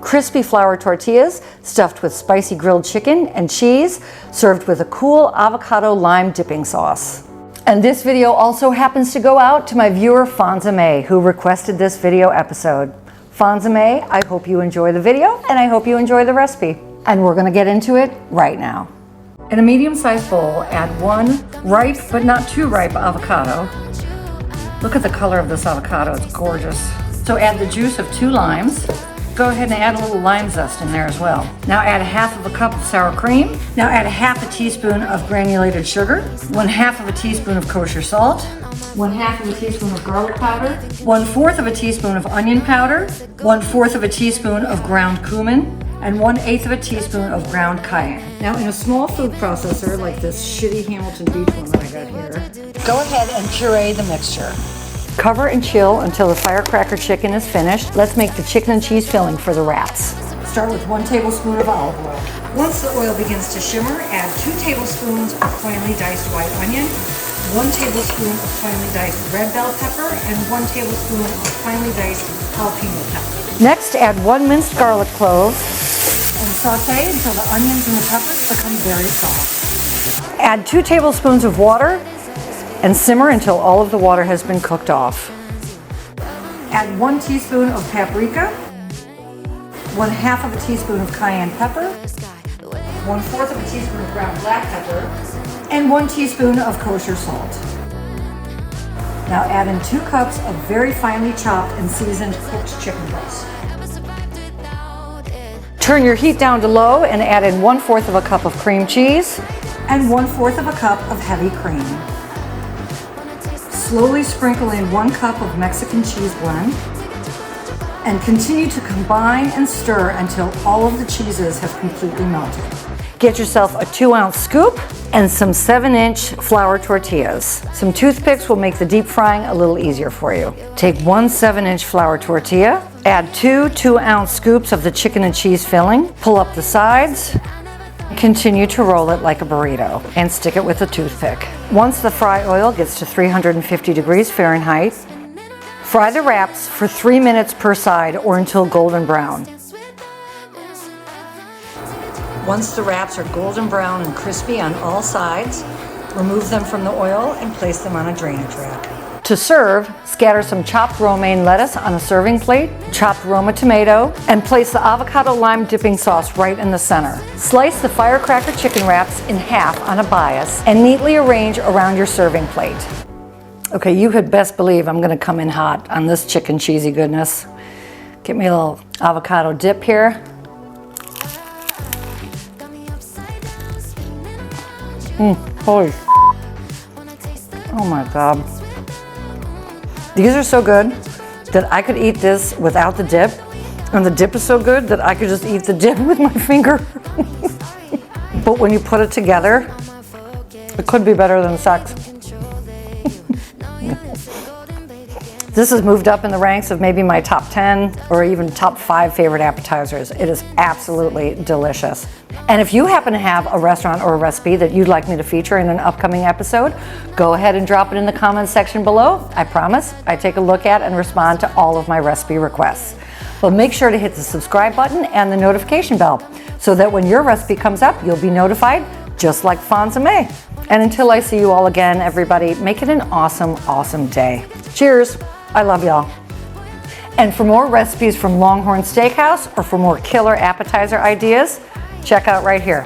crispy flour tortillas stuffed with spicy grilled chicken and cheese, served with a cool avocado lime dipping sauce. And this video also happens to go out to my viewer Fonza May, who requested this video episode. Fonza May, I hope you enjoy the video and I hope you enjoy the recipe. And we're gonna get into it right now. In a medium-sized bowl, add 1 ripe but not too ripe avocado. Look at the color of this avocado, it's gorgeous. So add the juice of 2 limes. Go ahead and add a little lime zest in there as well. Now add 1/2 cup of sour cream. Now add 1/2 teaspoon of granulated sugar, 1/2 teaspoon of kosher salt, 1/2 teaspoon of garlic powder, 1/4 teaspoon of onion powder, 1/4 teaspoon of ground cumin, and 1/8 teaspoon of ground cayenne. Now in a small food processor like this shitty Hamilton Beach one that I got here, go ahead and puree the mixture. Cover and chill until the firecracker chicken is finished. Let's make the chicken and cheese filling for the wraps. Start with 1 tablespoon of olive oil. Once the oil begins to shimmer, add 2 tablespoons of finely diced white onion, 1 tablespoon of finely diced red bell pepper, and 1 tablespoon of finely diced jalapeno pepper. Next, add 1 minced garlic clove and saute until the onions and the peppers become very soft. Add 2 tablespoons of water and simmer until all of the water has been cooked off. Add 1 teaspoon of paprika, 1/2 teaspoon of cayenne pepper, 1/4 teaspoon of ground black pepper, and 1 teaspoon of kosher salt. Now add in 2 cups of very finely chopped and seasoned cooked chicken breast. Turn your heat down to low and add in 1/4 cup of cream cheese and 1/4 cup of heavy cream. Slowly sprinkle in 1 cup of Mexican cheese blend and continue to combine and stir until all of the cheeses have completely melted. Get yourself a 2-ounce scoop and some 7-inch flour tortillas. Some toothpicks will make the deep frying a little easier for you. Take 1 7-inch flour tortilla, add 2 2-ounce scoops of the chicken and cheese filling, pull up the sides, continue to roll it like a burrito and stick it with a toothpick. Once the fry oil gets to 350 degrees Fahrenheit, fry the wraps for 3 minutes per side or until golden brown. Once the wraps are golden brown and crispy on all sides, remove them from the oil and place them on a drainage rack. To serve, scatter some chopped romaine lettuce on a serving plate, chopped Roma tomato, and place the avocado lime dipping sauce right in the center. Slice the firecracker chicken wraps in half on a bias and neatly arrange around your serving plate. Okay, you had best believe I'm gonna come in hot on this chicken cheesy goodness. Get me a little avocado dip here. Holy, oh my God. These are so good that I could eat this without the dip, and the dip is so good that I could just eat the dip with my finger. But when you put it together, it could be better than sex. This has moved up in the ranks of maybe my top 10 or even top 5 favorite appetizers. It is absolutely delicious. And if you happen to have a restaurant or a recipe that you'd like me to feature in an upcoming episode, go ahead and drop it in the comments section below. I promise I take a look at and respond to all of my recipe requests. But make sure to hit the subscribe button and the notification bell so that when your recipe comes up, you'll be notified just like Fonza May. And until I see you all again, everybody, make it an awesome, awesome day. Cheers. I love y'all. And for more recipes from Longhorn Steakhouse or for more killer appetizer ideas, check out right here.